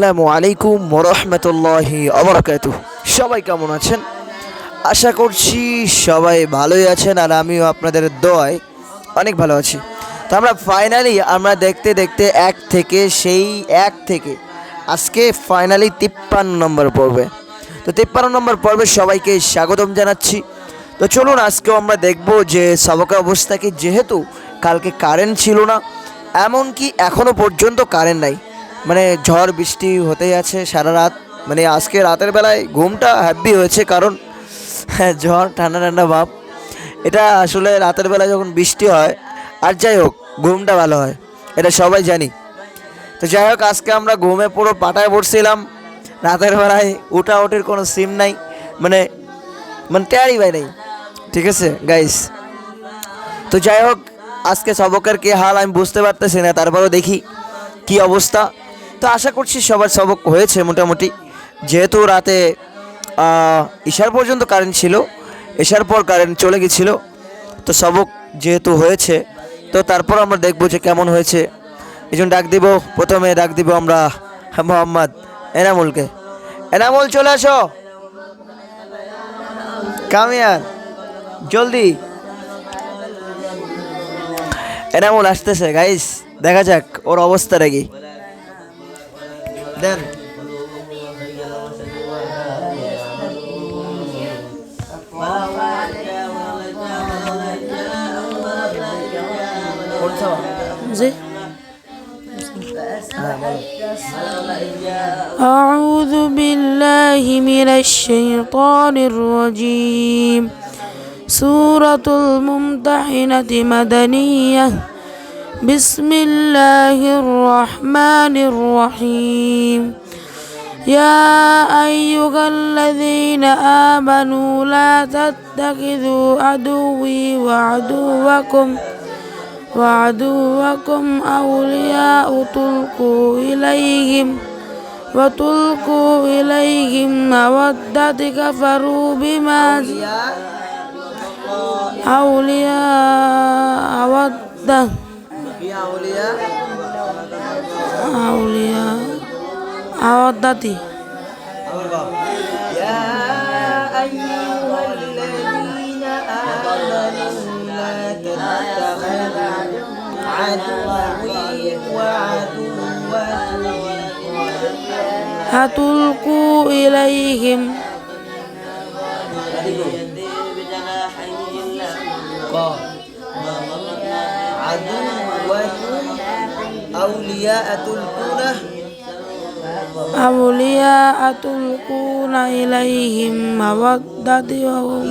আসসালামু আলাইকুম ওরহমতুল্লাহি অবরাকাতুহ। সবাই কেমন আছেন? আশা করছি সবাই ভালোই আছেন, আর আমিও আপনাদের দোয়ায় অনেক ভালো আছি। তো আমরা দেখতে দেখতে এক থেকে আজকে ফাইনালি 53 নম্বর পর্বে। তো 53 নম্বর পর্বে সবাইকে স্বাগতম জানাচ্ছি। তো চলুন আজকেও আমরা দেখব যে সবকা অবস্থা কি, যেহেতু কালকে কারেন্ট ছিল না, এমনকি এখনও পর্যন্ত কারেন্ট নাই, মানে ঝড় বৃষ্টি হতেই আছে সারা রাত। মানে আজকে রাতের বেলায় ঘুমটা হ্যাপি হয়েছে, কারণ ঝড় ঠান্ডা ঠান্ডা ভাব, এটা আসলে রাতের বেলায় যখন বৃষ্টি হয়, আর যাই হোক ঘুমটা ভালো হয়, এটা সবাই জানি। তো যাই হোক, আজকে আমরা ঘুমে পুরো পাটায় পড়ছিলাম। রাতের বেলায় উঠাউঠির কোনো সিম নাই, মানে মানে টেয়ারি ভাই নাই, ঠিক আছে গাইস। তো যাই হোক, আজকে সবকের কি হাল আমি বুঝতে পারতেছি না, তারপরেও দেখি কি অবস্থা। তো আশা করছি সবার সবক হয়েছে মোটামুটি, যেহেতু রাতে ইশার পর্যন্ত কারেন্ট ছিল, এশার পর কারেন্ট চলে গেছিলো। তো সবক যেহেতু হয়েছে, তো তারপর আমরা দেখবো যে কেমন হয়েছে। এই জন্য প্রথমে ডাক দিব আমরা মোহাম্মদ এনামুলকে। এনামুল, চলে আসো, কামিয়ার জলদি। এনামুল আসতেছে গাইস, দেখা যাক ওর অবস্থাটা কি। দেন زي أعوذ بالله من الشيطان الرجيم. سورة الممتحنة مدنية. بسم الله الرحمن الرحيم. يا أيها الذين آمنوا لا تتخذوا عدوي وعدوكم أولياء وتلقوا إليهم مودة كفروا بما أولياء مودة يا أيها الذين آمنوا لا تتخذوا عدوي وعدوكم هتلقوا إليهم أولياء تلقون إليهم مودة وهم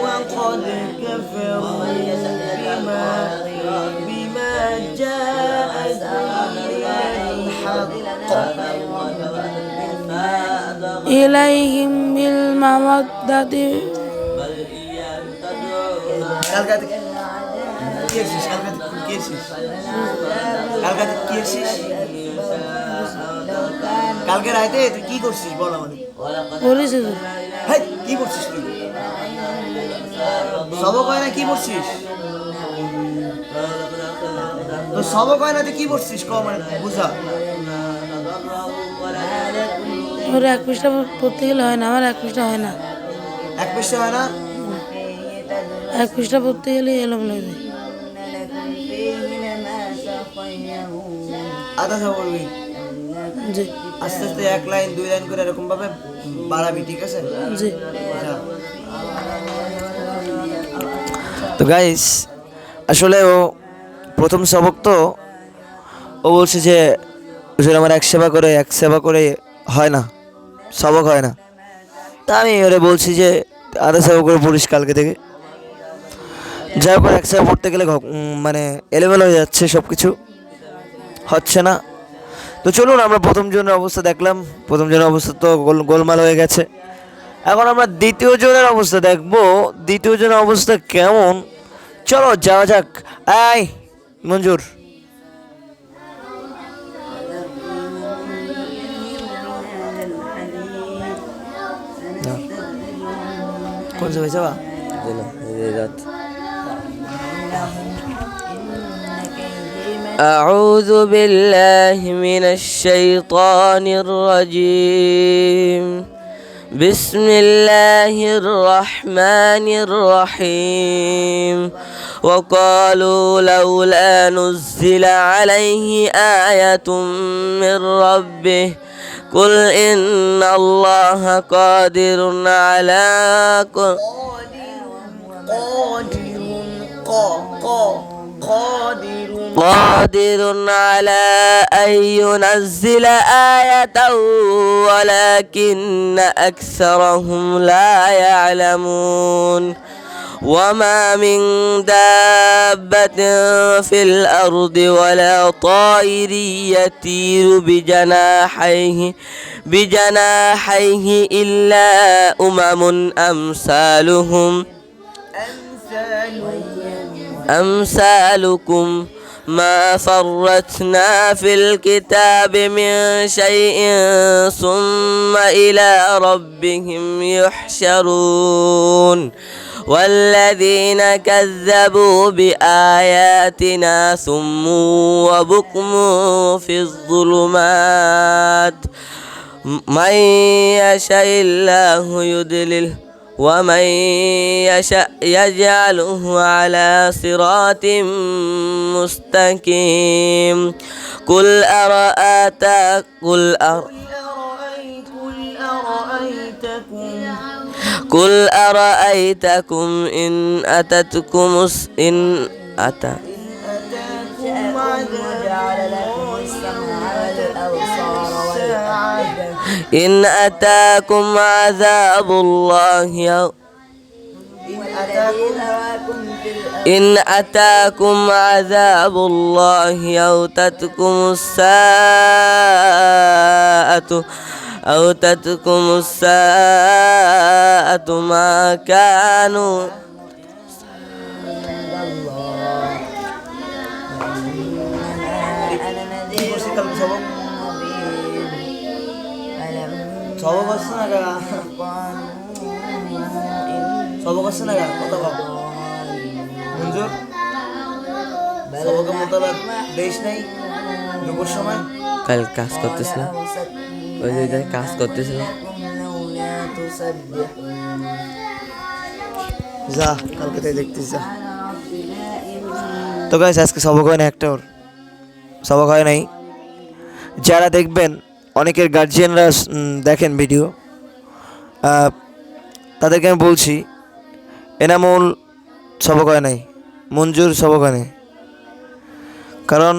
وقد كفروا بما جاءكم من الحق إليهم بالمودة কালকে রাতে তুই কি করছিস বল আমাকে। বলেছে তো হাই, কি করছিস তুই? সবক হয় না, কি করছিস? তো সবক হয় না, তুই কি করছিস ক, মানে বুঝা। ওর এক পৃষ্ঠা পড়তে গেলে হয় না, আমার এক পৃষ্ঠা হয় না। এক পৃষ্ঠা হয় না? এক পৃষ্ঠা পড়তে গেলে এলোমেলো হয়ে যায়। আধা সব বলবি, জি আস্তে আস্তে এক লাইন দুই লাইন করে এরকম ভাবে বাড়াবি, ঠিক আছে? জি। তো গাইস, আসলে ও প্রথম সবক, তো ও বলছে যে আমার এক সেবা করে হয় না, সবক হয় না। তা আমি ওরে বলছি যে আধা সেবা করে পড়িস কালকে থেকে। যাই হোক, এক সেবা পড়তে গেলে মানে এলোমেলো হয়ে যাচ্ছে, সব কিছু হচ্ছে না। তো চলুন, আমরা প্রথম জনের অবস্থা দেখলাম, প্রথম জনের অবস্থা তো গোলমাল হয়ে গেছে। এখন আমরা দ্বিতীয় জনের অবস্থা দেখবো, দ্বিতীয় জনের অবস্থা কেমন। চলো যাওয়া যাক। আয় মঞ্জুর, कौन सा पैसा أعوذ بالله من الشيطان الرجيم بسم الله الرحمن الرحيم وقالوا لولا نزل عليه آية من ربه قل إن الله قادر على قادر على أن ينزل آية ولكن أكثرهم لا يعلمون وما من دابة في الأرض ولا طائر يطير بجناحيه إلا أمم أمثالكم ما فرطنا في الكتاب من شيء ثم إلى ربهم يحشرون والذين كذبوا بآياتنا ثم وبكم في الظلمات من يشاء الله يضلله ومن يشاء يجعله على صراط مستقيم قل أرأيتكم إن أتاكم عذاب الله إن أتاكم عذاب الله أو تتكم الساءة ما كانوا কাল কাজ করতেছিলাম ওই যে কাজ করতেছিলাম যা কালকে তাই দেখতেছি যা। তো গাইস আজকে সবক হয় না, একটা ওর সবক হয় নাই। যারা দেখবেন অনেকের গার্জিয়ানরা দেখেন ভিডিও, তাদেরকে আমি বলছি এনামুল সবক হয় নাই, মঞ্জুর সবক হয় নাই, কারণ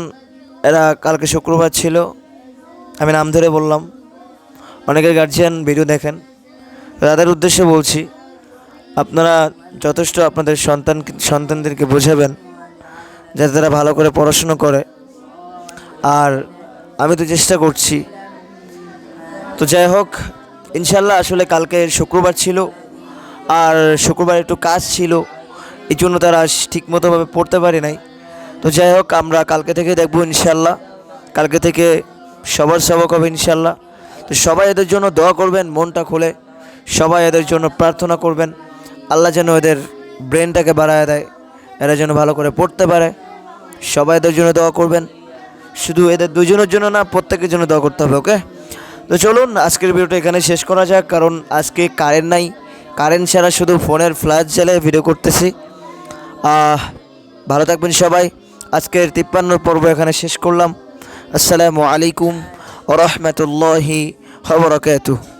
এরা কালকে শুক্রবার ছিল, আমি নাম ধরে বললাম। অনেকের গার্জিয়ান ভিডিও দেখেন, তাদের উদ্দেশ্যে বলছি আপনারা যথেষ্ট আপনাদের সন্তানদেরকে বোঝাবেন যাতে তারা ভালো করে পড়াশুনো করে। আর আমি তো চেষ্টা করছি। তো যাই হোক, ইনশাল্লাহ আসলে কালকে শুক্রবার ছিল আর শুক্রবার একটু কাজ ছিল, এই জন্য তারা ঠিকমতোভাবে পড়তে পারে নাই। তো যাই হোক, আমরা কালকে থেকে দেখবো ইনশাল্লাহ, কালকে থেকে সবার সবক হবে ইনশাল্লাহ। তো সবাই এদের জন্য দোয়া করবেন, মনটা খুলে সবাই এদের জন্য প্রার্থনা করবেন, আল্লাহ যেন এদের ব্রেনটাকে বাড়ায় দেয়, এরা যেন ভালো করে পড়তে পারে। সবাই এদের জন্য দোয়া করবেন, শুধু এদের দুজনের জন্য না, প্রত্যেকের জন্য দোয়া করতে হবে। ওকে, তো চলুন আজকের ভিডিওটা এখানে শেষ করা যাক, কারণ আজকে কারেন্ট নাই, কারেন্ট ছাড়া শুধু ফোনের ফ্ল্যাশ জ্বালিয়ে ভিডিও করতেছি। ভালো থাকবেন সবাই। আজকের 53 পর্ব এখানে শেষ করলাম। আসসালামু আলাইকুম ওয়া রাহমাতুল্লাহি ওয়া বারাকাতুহু।